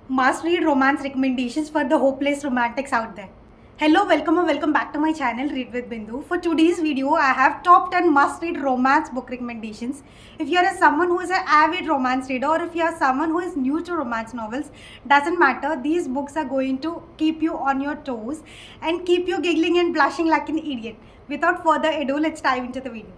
must-read romance recommendations for the hopeless romantics out there. Hello, welcome or welcome back to my channel Read with Bindu. For today's video, I have top 10 must-read romance book recommendations. If you are someone who is an avid romance reader or if you are someone who is new to romance novels, doesn't matter. These books are going to keep you on your toes and keep you giggling and blushing like an idiot. Without further ado, let's dive into the video.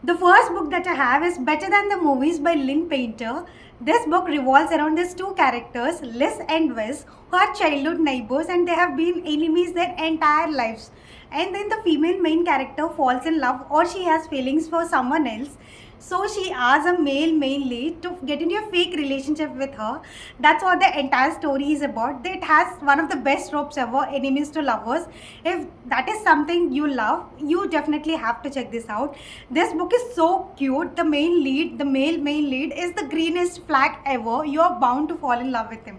The first book that I have is Better Than the Movies by Lynn Painter. This book revolves around these two characters, Liz and Wes, who are childhood neighbors and they have been enemies their entire lives. And then the female main character falls in love or she has feelings for someone else. So she asks a male main lead to get into a fake relationship with her. That's what the entire story is about. It has one of the best tropes ever, enemies to lovers. If that is something you love, you definitely have to check this out. This book is so cute. The main lead, the male main lead, is the greenest flag ever. You are bound to fall in love with him.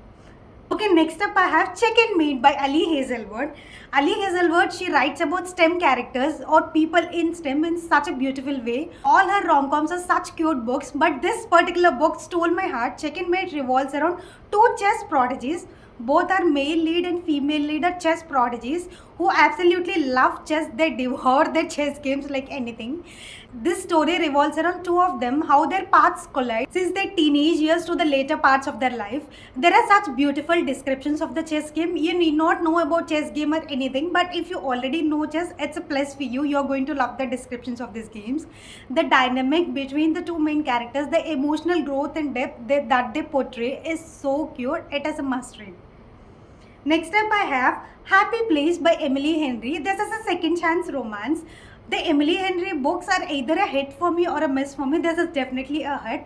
Okay, next up I have Check and Mate by Ali Hazelwood. Ali Hazelwood, she writes about STEM characters or people in STEM in such a beautiful way. All her rom-coms are such cute books, but this particular book stole my heart. Check and Mate revolves around two chess prodigies. Both are male lead and female lead are chess prodigies who absolutely love chess. They devour their chess games like anything. This story revolves around two of them, how their paths collide since their teenage years to the later parts of their life. There are such beautiful descriptions of the chess game. You need not know about chess game or anything, but if you already know chess, it's a plus for you. You're going to love the descriptions of these games. The dynamic between the two main characters, the emotional growth and depth that they portray is so cute. It is a must read. Next up I have Happy Place by Emily Henry. This is a second chance romance. The Emily Henry books are either a hit for me or a miss for me. This is definitely a hit.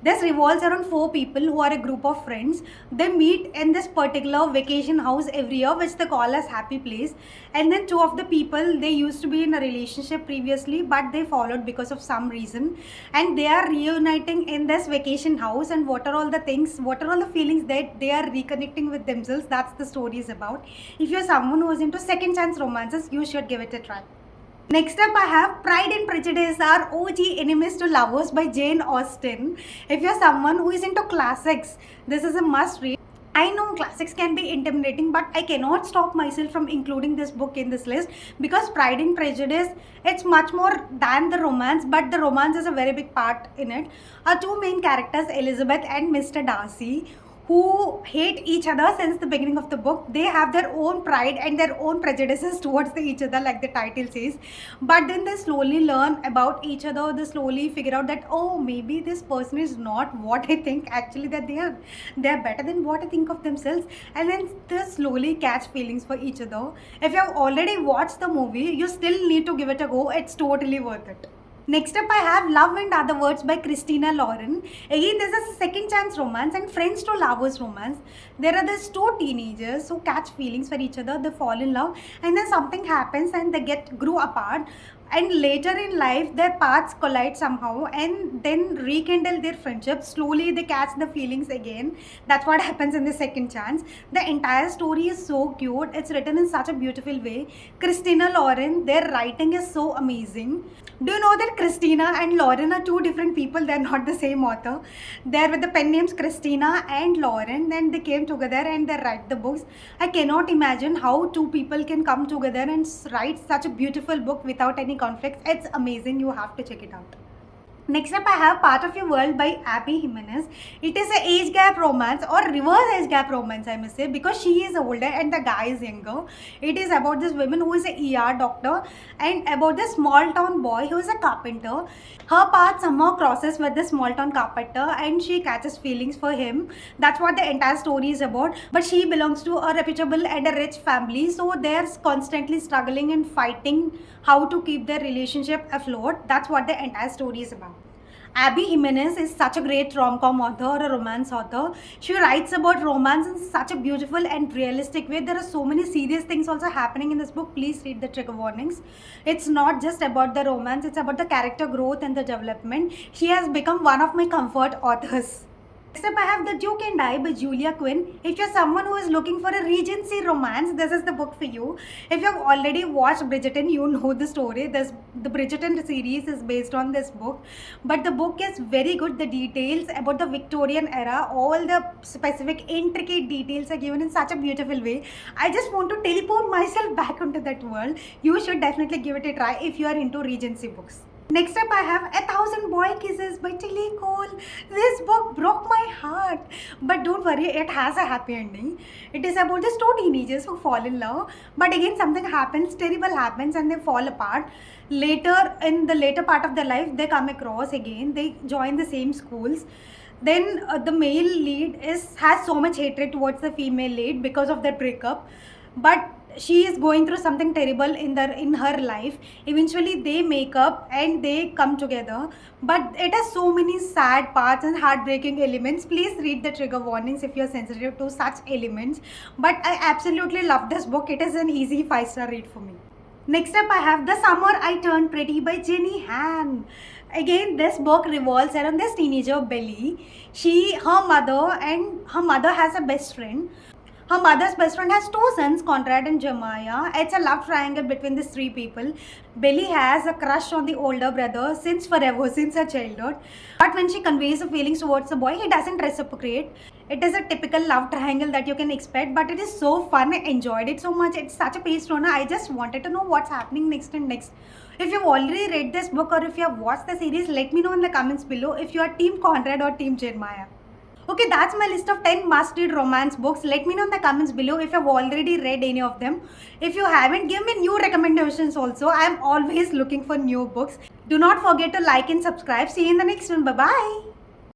This revolves around four people who are a group of friends. They meet in this particular vacation house every year, which they call as Happy Place. And then two of the people, they used to be in a relationship previously, but they followed because of some reason. And they are reuniting in this vacation house. And what are all the things, what are all the feelings that they are reconnecting with themselves? That's the story is about. If you're someone who is into second chance romances, you should give it a try. Next up I have Pride and Prejudice are OG Enemies to Lovers by Jane Austen. If you're someone who is into classics, this is a must read. I know classics can be intimidating, but I cannot stop myself from including this book in this list because Pride and Prejudice, it's much more than the romance, but the romance is a very big part in it. Our two main characters, Elizabeth and Mr. Darcy, who hate each other since the beginning of the book. They have their own pride and their own prejudices towards each other, like the title says. But then they slowly learn about each other. They slowly figure out that, oh, maybe this person is not what I think actually that they are. They are better than what I think of themselves. And then they slowly catch feelings for each other. If you have already watched the movie, you still need to give it a go. It's totally worth it. Next up I have Love and Other Words by Christina Lauren. Again, this is a second chance romance and friends to lovers romance. There are these two teenagers who catch feelings for each other, they fall in love and then something happens and they grew apart. And later in life, their paths collide somehow and then rekindle their friendship. Slowly, they catch the feelings again. That's what happens in the second chance. The entire story is so cute. It's written in such a beautiful way. Christina Lauren, their writing is so amazing. Do you know that Christina and Lauren are two different people? They're not the same author. They're with the pen names Christina and Lauren. Then they came together and they write the books. I cannot imagine how two people can come together and write such a beautiful book without any conflicts. It's amazing. You have to check it out. Next up I have Part of Your World by Abby Jimenez. It is an age gap romance or reverse age gap romance, I must say, because she is older and the guy is younger. It is about this woman who is an ER doctor and about this small town boy who is a carpenter. Her path somehow crosses with the small town carpenter and she catches feelings for him. That's what the entire story is about. But she belongs to a reputable and a rich family, so they're constantly struggling and fighting how to keep their relationship afloat. That's what the entire story is about. Abby Jimenez is such a great rom-com author or a romance author. She writes about romance in such a beautiful and realistic way. There are so many serious things also happening in this book. Please read the trigger warnings. It's not just about the romance, it's about the character growth and the development. She has become one of my comfort authors. Next up, I have The Duke and I by Julia Quinn. If you're someone who is looking for a Regency romance, this is the book for you. If you've already watched Bridgerton, you know the story. The Bridgerton series is based on this book. But the book is very good. The details about the Victorian era, all the specific intricate details are given in such a beautiful way. I just want to teleport myself back into that world. You should definitely give it a try if you are into Regency books. Next up, I have A Thousand Boy Kisses by Tilly Cole. This book broke my heart. But don't worry, it has a happy ending. It is about just two teenagers who fall in love. But again, something happens, terrible happens, and they fall apart. Later, in the later part of their life, they come across again. They join the same schools. Then the male lead has so much hatred towards the female lead because of their breakup. But she is going through something terrible in her life. Eventually they make up and they come together, but it has so many sad parts and heartbreaking elements. Please read the trigger warnings if you're sensitive to such elements. But I absolutely love this book. It is an easy 5-star read for me. Next up, I have The Summer I Turned Pretty by Jenny Han. Again, this book revolves around this teenager Belly. Her mother has a best friend. Her mother's best friend has two sons, Conrad and Jeremiah. It's a love triangle between these three people. Billy has a crush on the older brother since forever, since her childhood. But when she conveys her feelings towards the boy, he doesn't reciprocate. It is a typical love triangle that you can expect, but it is so fun. I enjoyed it so much. It's such a page turner. I just wanted to know what's happening next and next. If you've already read this book or if you have watched the series, let me know in the comments below if you are Team Conrad or Team Jeremiah. Okay, that's my list of 10 must-read romance books. Let me know in the comments below if you've already read any of them. If you haven't, give me new recommendations also. I am always looking for new books. Do not forget to like and subscribe. See you in the next one. Bye-bye.